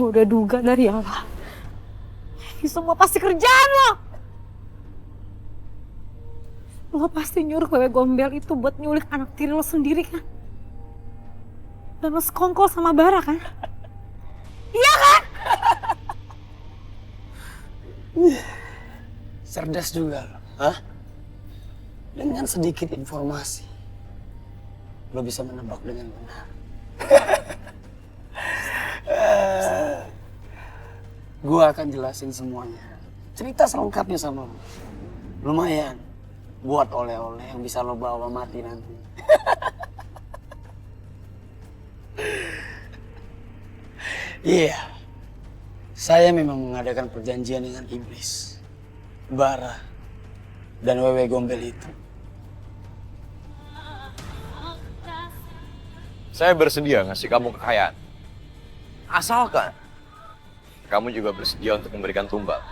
Gue udah duga dari awal. Ini semua pasti kerjaan lo. Lo pasti nyuruh wewe gombel itu buat nyulik anak tiri lo sendiri kan? Dan lo sekongkol sama Bara kan? Iya kan? Cerdas juga lo, hah? Dengan sedikit informasi, lo bisa menebak dengan benar. Gua akan jelasin semuanya, cerita selengkapnya sama lo. Lumayan, buat oleh-oleh yang bisa lo bawa mati nanti. Iya, saya memang mengadakan perjanjian dengan iblis, Bara, dan wewe gombel itu. Saya bersedia ngasih kamu kekayaan. Asalkan kamu juga bersedia untuk memberikan tumbal.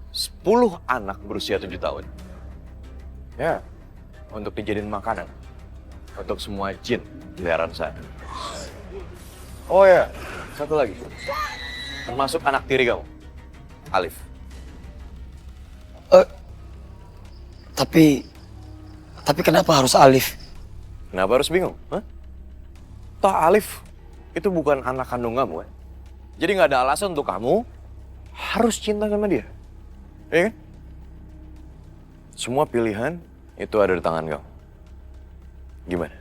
10 anak berusia 7 tahun. Ya, untuk dijadiin makanan. Untuk semua jin di daerah sana. Oh ya, satu lagi. Termasuk anak tiri kamu, Alif. Tapi kenapa harus Alif? Kenapa harus bingung? Hah? Toh Alif itu bukan anak kandung kamu kan? Jadi nggak ada alasan untuk kamu harus cinta sama dia. Iya kan? Semua pilihan itu ada di tangan kamu. Gimana?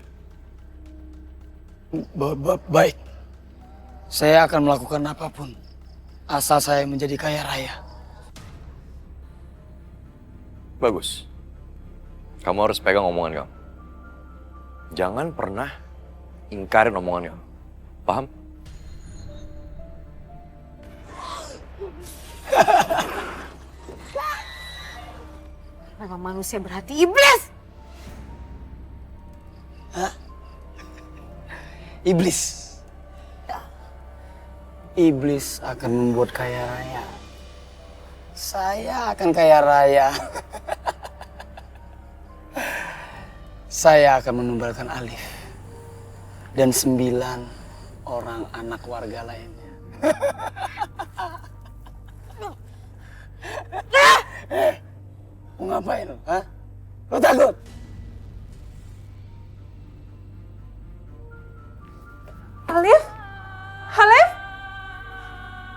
Baik. Saya akan melakukan apapun asal saya menjadi kaya raya. Bagus. Kamu harus pegang omongan kamu. Jangan pernah ingkarin omongan kamu. Paham? Memang manusia berhati iblis. Hah? Iblis. Iblis akan membuat kaya raya. Saya akan kaya raya. Saya akan menumbalkan Alif dan 9 orang anak warga lainnya. Mau ngapain lo? Hah? Lo takut? Alif? Alif?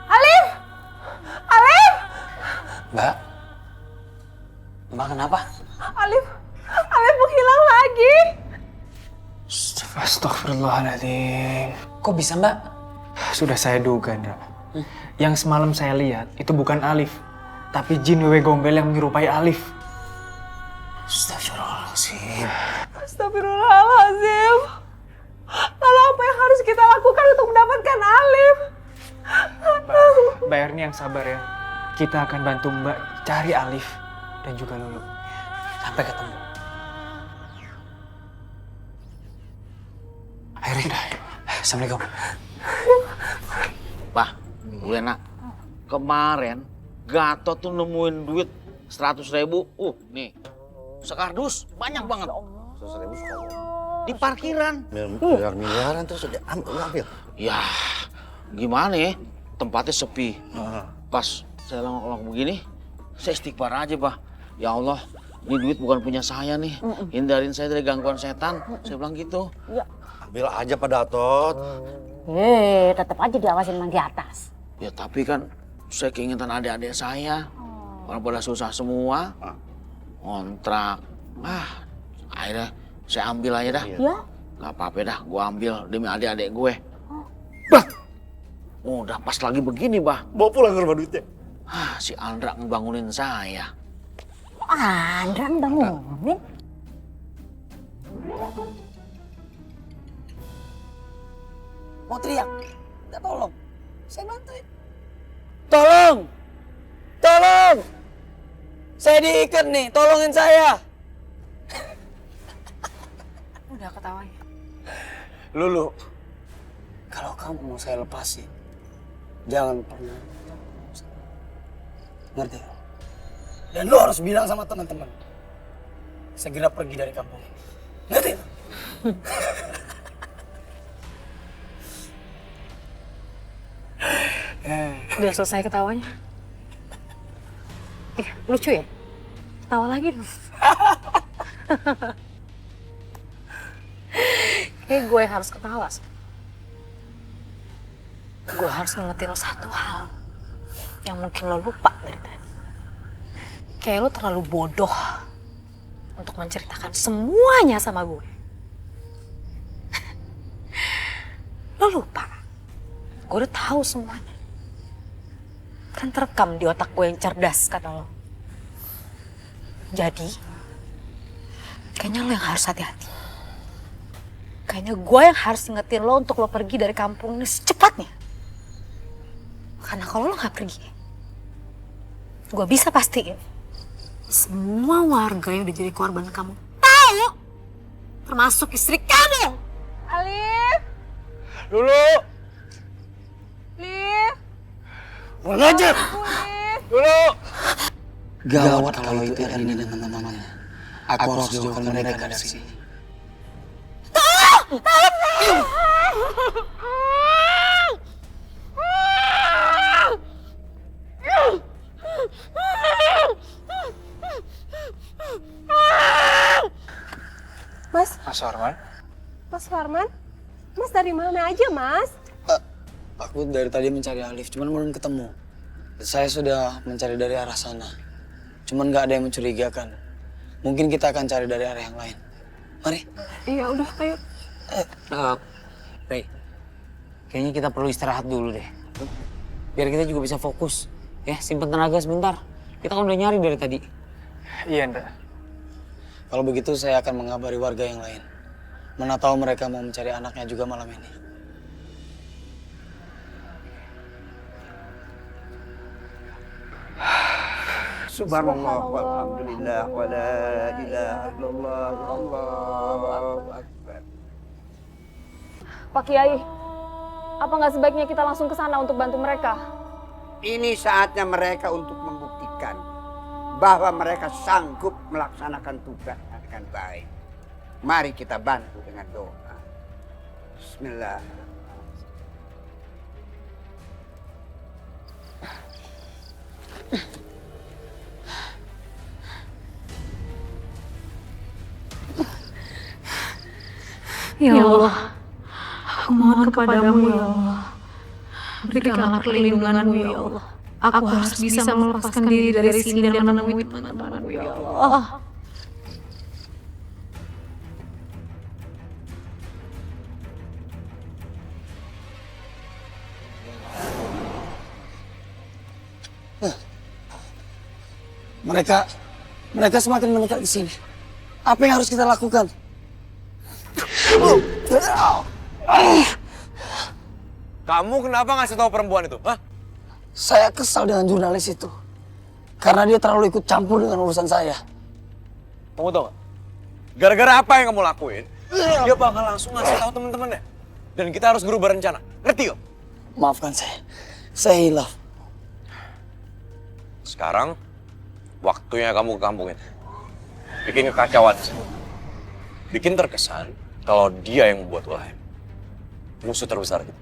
Alif? Alif? Mbak? Mbak kenapa? Alif? Alif menghilang lagi. Astagfirullahaladzim. Kok bisa mbak? Sudah saya duga, Ndra. Yang semalam saya lihat itu bukan Alif, tapi jin wewe gombel yang menyerupai Alif. Astagfirullahaladzim. Astagfirullahaladzim. Lalu apa yang harus kita lakukan untuk mendapatkan Alif? Mbak Erni yang sabar ya. Kita akan bantu Mbak cari Alif dan juga Lulu. Sampai ketemu. Akhirnya. Assalamualaikum. Pak, Bu Lena, kemarin Gatot tuh nemuin duit 100.000. Nih, sekardus banyak banget. 100.000 sekali. Di parkiran. Miliaran terus udah ambil. Ya, gimana ya? Tempatnya sepi. Pas saya lengok-lengok begini, saya istighfar aja, Pak. Ya Allah, ini duit bukan punya saya nih. Hindarin saya dari gangguan setan. Saya bilang gitu. Ambil aja Pak Datot. Tetap aja diawasin mang di atas. Ya tapi kan saya keinginan adik-adik saya. Orang pada susah semua. Kontrak. Akhirnya saya ambil aja dah. Ya? Gak apa-apa dah, gue ambil demi adik-adik gue. Bah! Udah pas lagi begini, Bah. Bawa pulang ke rumah duitnya. Si Andra ngebangunin saya. Andra bangunin. Mau teriak? Minta tolong. Saya bantuin. Tolong! Tolong! Saya diikat nih, tolongin saya. Udah ketawanya. Lulu, kalau kamu mau saya lepasin, jangan pernah. Ngerti? Dan lo harus bilang sama teman-teman, segera pergi dari kampung ini. Ngerti? Udah selesai ketawanya? Lucu ya? Ketawa lagi dong. Kayak gue harus ketawa. Gue harus ngingetin lo satu hal yang mungkin lo lupa dari tadi. Kayak lo terlalu bodoh untuk menceritakan semuanya sama gue. Lo lupa. Gue udah tahu semuanya. Kan terekam di otak gue yang cerdas kata lo. Jadi, kayaknya lo yang harus hati-hati. Kayaknya gue yang harus ingetin lo untuk lo pergi dari kampung ini secepatnya. Karena kalau lo gak pergi, gue bisa pastiin semua warga yang udah jadi korban kamu tahu, termasuk istri kamu. Alif! Dulu! Alif! Mengajar! Dulu! Gawat kalau itu Erni dan teman-temannya. Aku harus jauhkan mereka dari sini. Mas Arman? Mas Farman? Mas dari mana aja, Mas? Aku dari tadi mencari Alif, cuman belum ketemu. Saya sudah mencari dari arah sana. Cuman nggak ada yang mencurigakan. Mungkin kita akan cari dari arah yang lain. Mari. Iya, udah, ayo. Rey, kayaknya kita perlu istirahat dulu deh. Biar kita juga bisa fokus. Ya, simpen tenaga sebentar. Kita kan udah nyari dari tadi. Iya, Ndra. Kalau begitu saya akan mengabari warga yang lain. Mana tahu mereka mau mencari anaknya juga malam ini. Subhanallah walhamdulillah wa la ilaha illallah wallahu akbar. Pak Kiai, apa nggak sebaiknya kita langsung ke sana untuk bantu mereka? Ini saatnya mereka untuk membuktikan bahwa mereka sanggup melaksanakan tugasnya dengan baik. Mari kita bantu dengan doa. Bismillah. Ya Allah, aku mohon kepadamu ya Allah. Berikanlah perlindunganmu ya Allah. Aku harus bisa melepaskan diri dari sini dan menemui teman-temanku ya Allah. Mereka semakin mendekat ke sini. Apa yang harus kita lakukan? Kamu kenapa ngasih tahu perempuan itu? Hah? Saya kesal dengan jurnalis itu. Karena dia terlalu ikut campur dengan urusan saya. Kamu tahu nggak? Gara-gara apa yang kamu lakuin, dia bakal langsung ngasih tahu teman-temannya. Dan kita harus berubah rencana. Ngerti gak? Maafkan saya. Saya hilaf. Sekarang, waktunya kamu ke kampung ini. Bikin kekacauan. Bikin terkesan kalau dia yang membuat ulah. Musuh terbesar kita.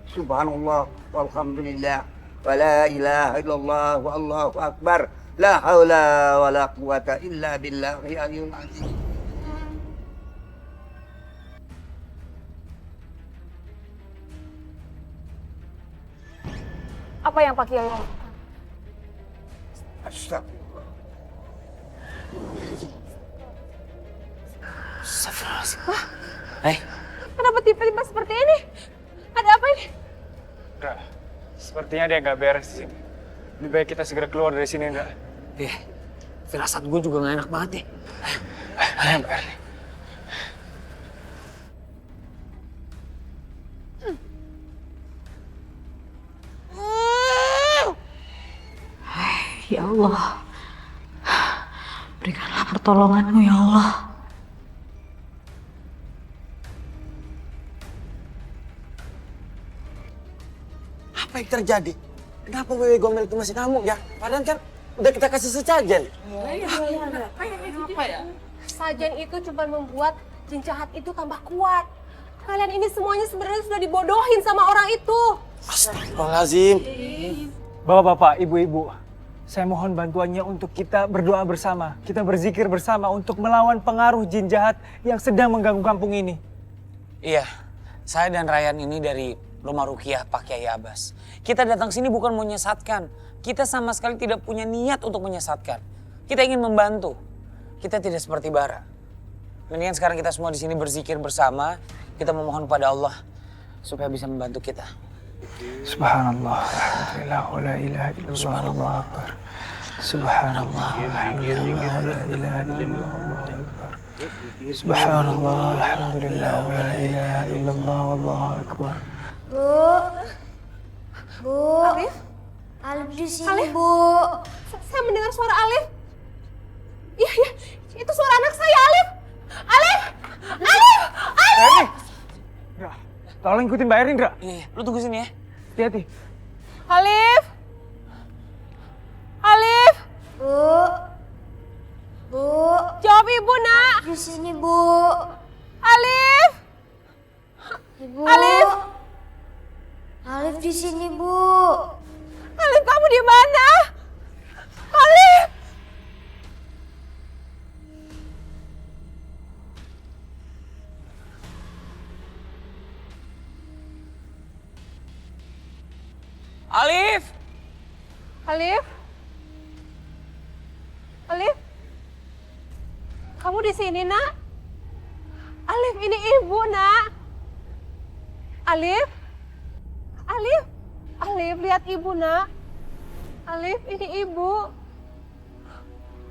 Subhanallah walhamdulillah wa la ilaha illallah wallahu akbar. La haula wa la quwata illa billahi aliyul azim. Apa yang Pak Kiai lakukan? Astagfirullah. Astagfirullahaladzim. Kenapa tiba-tiba seperti ini? Ada apa ini? Ndra, sepertinya dia nggak beres di sini. Lebih baik kita segera keluar dari sini, Ndra. Firasat gue juga gak enak banget nih. Ayo, Mbak Erni. Ya Allah, berikanlah pertolonganmu ya Allah. Apa yang terjadi? Kenapa Wewe Gombel itu masih ngamuk ya? Padahal kan Udah kita kasih sesajen. Sajen itu cuma membuat jin jahat itu tambah kuat. Kalian ini semuanya sebenarnya sudah dibodohin sama orang itu. Astagfirullahaladzim. Bapak-bapak, ibu-ibu, saya mohon bantuannya untuk kita berdoa bersama. Kita berzikir bersama untuk melawan pengaruh jin jahat yang sedang mengganggu kampung ini. Iya, saya dan Ryan ini dari Rumah Rukiah Pak Kiai Abbas. Kita datang sini bukan mau menyesatkan. Kita sama sekali tidak punya niat untuk menyesatkan. Kita ingin membantu. Kita tidak seperti Bara. Mendingan sekarang kita semua di sini berzikir bersama. Kita memohon kepada Allah supaya bisa membantu kita. Subhanallah, alhamdulillah, wa la ilaha illallah, Allahu akbar. Subhanallah, alhamdulillah, wa la ilaha illallah, Allahu akbar. Subhanallah, alhamdulillah, wa la ilaha illallah, Allahu akbar. Bu. Alif? Alif di sini, Alif? Bu. Saya mendengar suara Alif. Iya, iya. Itu suara anak saya, Alif. Alif! Alif! Alif! Indra, tolong ikutin Mbak Erin, Indra. Iya, lu tunggu sini ya. Hati-hati. Alif! Alif! Bu. Bu. Jawab ibu, nak. Di sini, Bu. Alif! Ibu. Alif! Alif di sini, Bu. Alif, kamu di mana? Alif! Alif! Alif? Alif? Kamu di sini, nak? Alif, ini ibu, nak. Alif? Alif? Alif, lihat ibu, nak. Alif, ini ibu.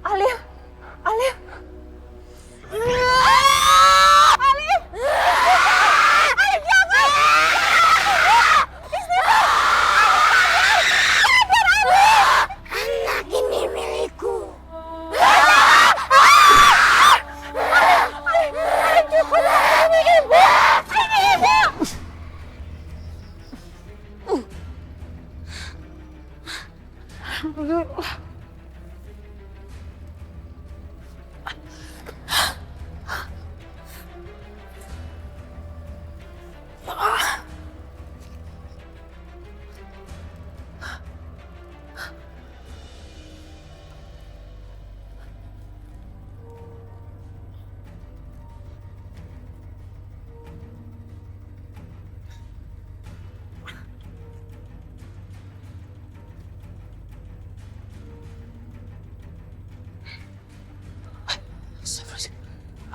Alif? Alif? Alif! Alif, jangan! Anak ini milikku.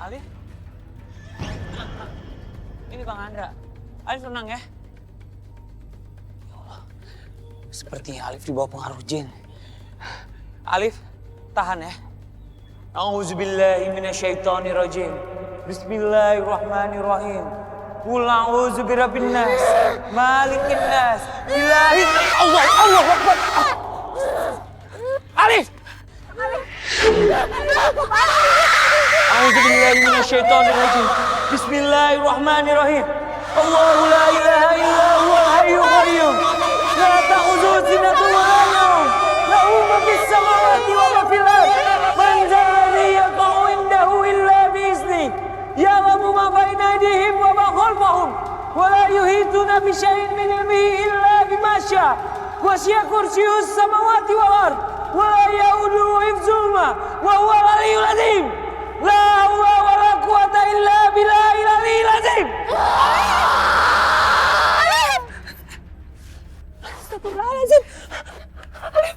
Alif? Ini Bang Andra. Alif tenang ya. Ya Allah, sepertinya Alif di bawah pengaruh jin. Alif, tahan ya. A'udzubillahi minasyaitonirrajim. Bismillahirrahmanirrahim. Qul a'udzu birabbin nas, malikin nas, ilahin Allah, Allahu Akbar. Alif! A'udzubillahi minasyaitonirrajim. Bismillahirrahmanirrahim. Allahu la ilaha illa huwal hayyul qayyum. La ta'khudhuhu sinatun wa la nawm. Lahu ma fis samawati wa ma fil ardh. Man dzalladzi yaqa'u indahu illa bi'idznih. Ya'lamu ma baina aydihim wa ma khalfahum. Wa la yuhituna bi syai'in min ilmihi illa bima syaa. Wasi'a kursiyyuhus samawati wal ardh. Wa la ya'uduhu hifdzuhuma wa huwal 'aliyyul 'azim. La haula wa la quwata illa billahil 'aliyyil 'azim. Astagfirullahaladzim. Alif,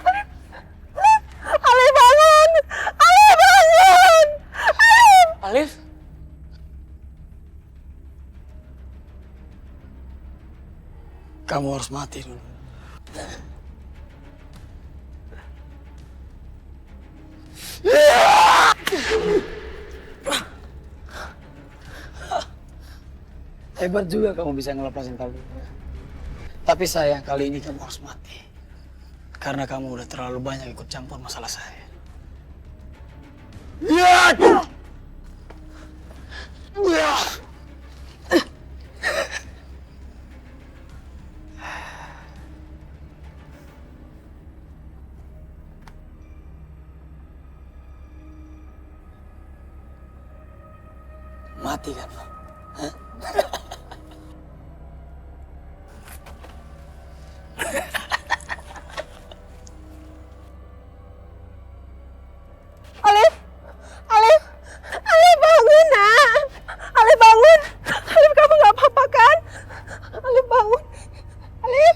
Alif, Alif, Alif bangun, Alif bangun, Alif. Alif? Kamu harus mati dulu. Hebat juga kamu bisa ngelepasin tali. Tapi sayang kali ini kamu harus mati. Karena kamu udah terlalu banyak ikut campur masalah saya. mati kan lo? Hah? Alif, Alif, Alif bangun nak. Alif bangun. Alif kamu nggak apa-apa kan? Alif bangun. Alif.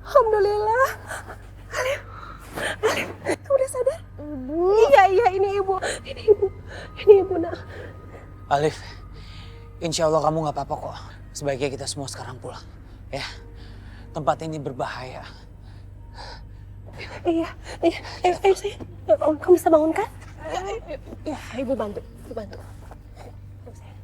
Alhamdulillah. Alif, Alif, kamu udah sadar? Ibu. Iya, ini ibu. Ini ibu nak. Alif, insya Allah kamu nggak apa-apa kok. Sebaiknya kita semua sekarang pulang, ya. Tempat ini berbahaya. Iya. Ayo sayang. Kamu bisa bangun kan? Iya, ibu bantu. Ibu bantu. Ayo, sayang.